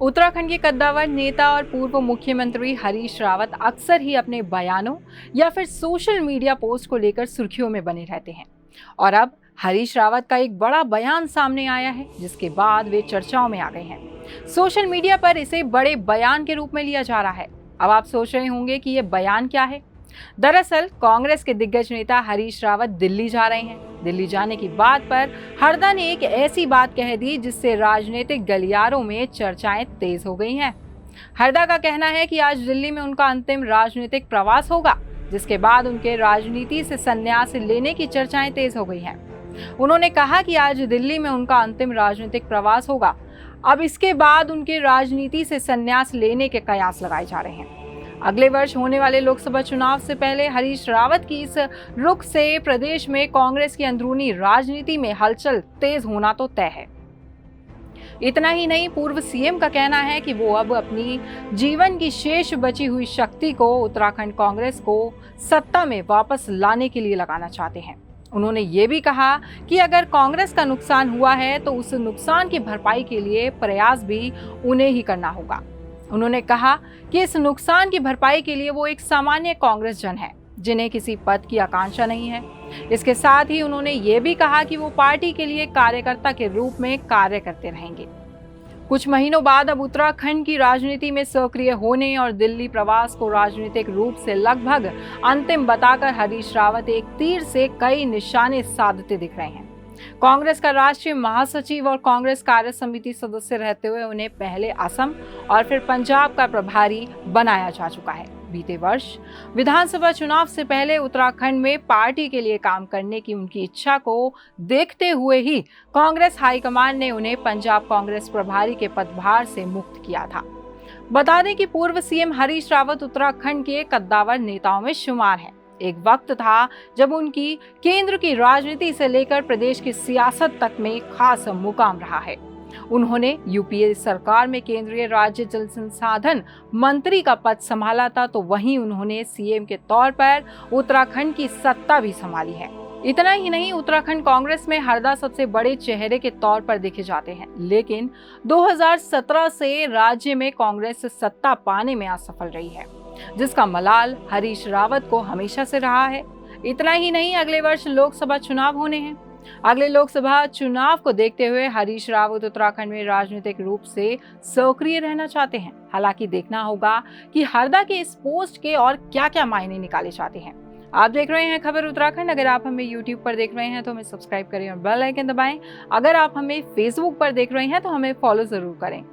उत्तराखंड के कद्दावर नेता और पूर्व मुख्यमंत्री हरीश रावत अक्सर ही अपने बयानों या फिर सोशल मीडिया पोस्ट को लेकर सुर्खियों में बने रहते हैं। और अब हरीश रावत का एक बड़ा बयान सामने आया है, जिसके बाद वे चर्चाओं में आ गए हैं। सोशल मीडिया पर इसे बड़े बयान के रूप में लिया जा रहा है। अब आप सोच रहे होंगे कि ये बयान क्या है। दरअसल कांग्रेस के दिग्गज नेता हरीश रावत दिल्ली जा रहे हैं। दिल्ली जाने की बात पर हरदा ने एक ऐसी बात कह दी जिससे राजनीतिक गलियारों में चर्चाएं तेज हो गई हैं। हरदा का कहना है कि आज दिल्ली में उनका अंतिम राजनीतिक प्रवास होगा, जिसके बाद उनके राजनीति से संन्यास लेने की चर्चाएं तेज हो गई हैं। उन्होंने कहा कि आज दिल्ली में उनका अंतिम राजनीतिक प्रवास होगा। अब इसके बाद उनके राजनीति से संन्यास लेने के कयास लगाए जा रहे हैं। अगले वर्ष होने वाले लोकसभा चुनाव से पहले हरीश रावत की इस रुख से प्रदेश में कांग्रेस की अंदरूनी राजनीति में हलचल तेज होना तो तय है। इतना ही नहीं, पूर्व सीएम का कहना है कि वो अब अपनी जीवन की शेष बची हुई शक्ति को उत्तराखंड कांग्रेस को सत्ता में वापस लाने के लिए लगाना चाहते हैं। उन्होंने ये भी कहा कि अगर कांग्रेस का नुकसान हुआ है तो उस नुकसान की भरपाई के लिए प्रयास भी उन्हें ही करना होगा। उन्होंने कहा कि इस नुकसान की भरपाई के लिए वो एक सामान्य कांग्रेस जन है, जिन्हें किसी पद की आकांक्षा नहीं है। इसके साथ ही उन्होंने ये भी कहा कि वो पार्टी के लिए कार्यकर्ता के रूप में कार्य करते रहेंगे। कुछ महीनों बाद अब उत्तराखंड की राजनीति में सक्रिय होने और दिल्ली प्रवास को राजनीतिक रूप से लगभग अंतिम बताकर हरीश रावत एक तीर से कई निशाने साधते दिख रहे हैं। कांग्रेस का राष्ट्रीय महासचिव और कांग्रेस कार्य समिति सदस्य रहते हुए उन्हें पहले असम और फिर पंजाब का प्रभारी बनाया जा चुका है। बीते वर्ष विधानसभा चुनाव से पहले उत्तराखंड में पार्टी के लिए काम करने की उनकी इच्छा को देखते हुए ही कांग्रेस हाईकमान ने उन्हें पंजाब कांग्रेस प्रभारी के पदभार से मुक्त किया था। बता दें कि पूर्व सीएम हरीश रावत उत्तराखंड के कद्दावर नेताओं में शुमार हैं। एक वक्त था जब उनकी केंद्र की राजनीति से लेकर प्रदेश की सियासत तक में खास मुकाम रहा है। उन्होंने यूपीए सरकार में केंद्रीय राज्य जल संसाधन मंत्री का पद संभाला था, तो वहीं उन्होंने सीएम के तौर पर उत्तराखंड की सत्ता भी संभाली है। इतना ही नहीं, उत्तराखंड कांग्रेस में हरदा सबसे बड़े चेहरे के तौर पर देखे जाते हैं, लेकिन 2017 से राज्य में कांग्रेस सत्ता पाने में असफल रही है, जिसका मलाल हरीश रावत को हमेशा से रहा है। इतना ही नहीं, अगले वर्ष लोकसभा चुनाव होने हैं। अगले लोकसभा चुनाव को देखते हुए हरीश रावत उत्तराखंड में राजनीतिक रूप से सक्रिय रहना चाहते हैं। हालांकि देखना होगा कि हरदा के इस पोस्ट के और क्या-क्या मायने निकाले जाते हैं। आप देख रहे हैं खबर उत्तराखंड। अगर आप हमें YouTube पर देख रहे हैं तो हमें सब्सक्राइब करें और बेल आइकन दबाएं। अगर आप हमें Facebook पर देख रहे हैं तो हमें फॉलो जरूर करें।